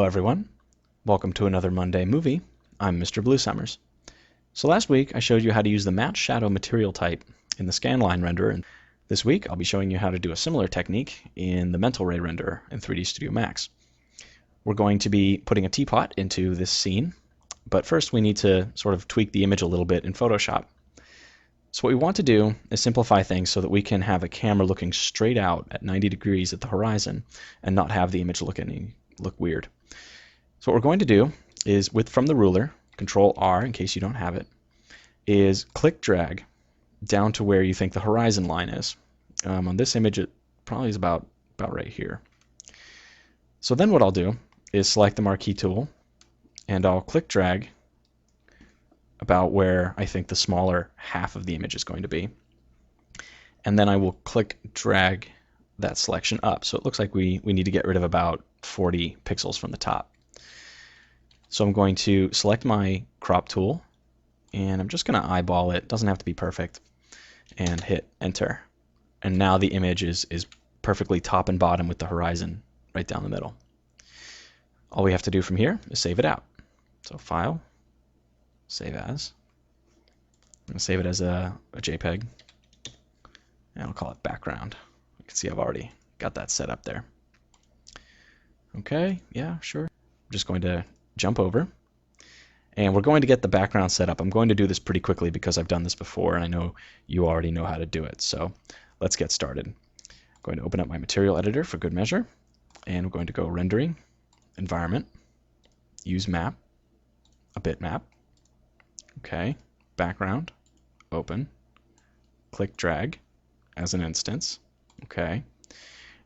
everyone. Welcome to another Monday movie. I'm Mr. Blue Summers. So last week I showed you how to use the matte shadow material type in the scanline renderer, and this week I'll be showing you how to do a similar technique in the mental ray renderer in 3dsMax. We're going to be putting a teapot into this scene, but first we need to sort of tweak the image a little bit in Photoshop. So what we want to do is simplify things so that we can have a camera looking straight out at 90 degrees at the horizon and not have the image look weird. So what we're going to do is, from the ruler, Control R in case you don't have it, is click drag down to where you think the horizon line is. On this image it probably is about right here. So then what I'll do is select the marquee tool and I'll click drag about where I think the smaller half of the image is going to be. And then I will click drag that selection up. So it looks like we need to get rid of about 40 pixels from the top. So I'm going to select my crop tool and I'm just going to eyeball it. It doesn't have to be perfect. And hit enter. And now the image is perfectly top and bottom with the horizon right down the middle. All we have to do from here is save it out. So File, Save As. I'm going to save it as a JPEG. And I'll call it background. You can see I've already got that set up there. Okay, yeah, sure. I'm just going to jump over. And we're going to get the background set up. I'm going to do this pretty quickly because I've done this before and I know you already know how to do it. So let's get started. I'm going to open up my material editor for good measure. And we're going to go Rendering, Environment, Use Map, a bitmap. Okay, background, open, click drag as an instance. Okay,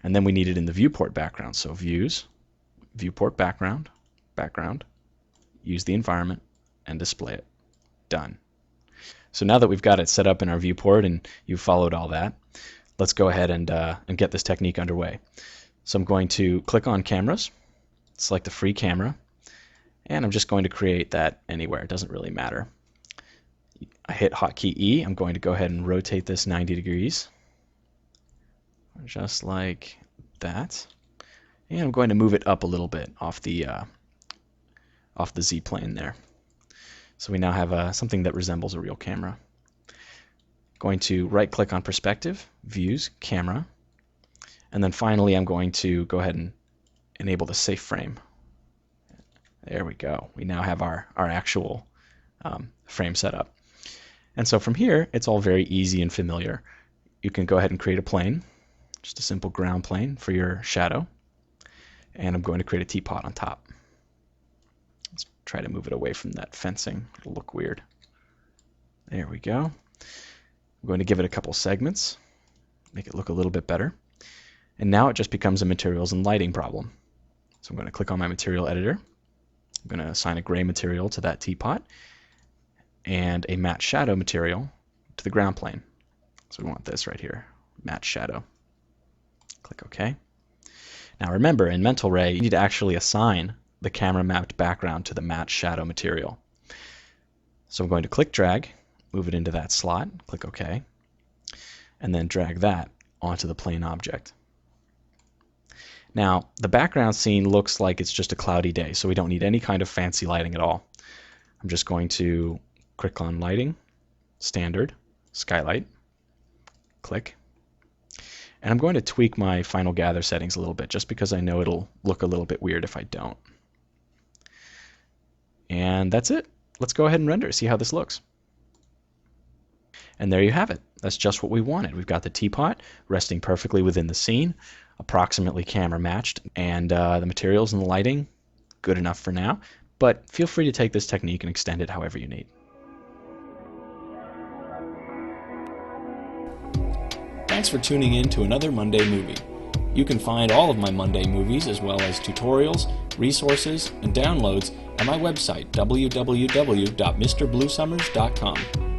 and then we need it in the viewport background. So Views, Viewport Background, Background, use the environment, and display it. Done. So now that we've got it set up in our viewport and you've followed all that, let's go ahead and get this technique underway. So I'm going to click on Cameras, select the free camera, and I'm just going to create that anywhere. It doesn't really matter. I hit hotkey E. I'm going to go ahead and rotate this 90 degrees, just like that. And I'm going to move it up a little bit off the Z-plane there. So we now have something that resembles a real camera. Going to right-click on Perspective, Views, Camera, and then finally I'm going to go ahead and enable the safe frame. There we go. We now have our actual frame set up. And so from here, it's all very easy and familiar. You can go ahead and create a plane, just a simple ground plane for your shadow. And I'm going to create a teapot on top. Let's try to move it away from that fencing. It'll look weird. There we go. I'm going to give it a couple segments, make it look a little bit better. And now it just becomes a materials and lighting problem. So I'm going to click on my material editor. I'm going to assign a gray material to that teapot and a matte shadow material to the ground plane. So we want this right here, matte shadow. Click OK. Now remember, in Mental Ray, you need to actually assign the camera mapped background to the matte shadow material. So I'm going to click drag, move it into that slot, click OK, and then drag that onto the plane object. Now, the background scene looks like it's just a cloudy day, so we don't need any kind of fancy lighting at all. I'm just going to click on Lighting, Standard, Skylight, click. And I'm going to tweak my final gather settings a little bit just because I know it'll look a little bit weird if I don't. And that's it. Let's go ahead and render, see how this looks. And there you have it. That's just what we wanted. We've got the teapot resting perfectly within the scene, approximately camera matched, and the materials and the lighting, good enough for now. But feel free to take this technique and extend it however you need. Thanks for tuning in to another Monday movie. You can find all of my Monday movies as well as tutorials, resources, and downloads at my website, www.mrbluesummers.com.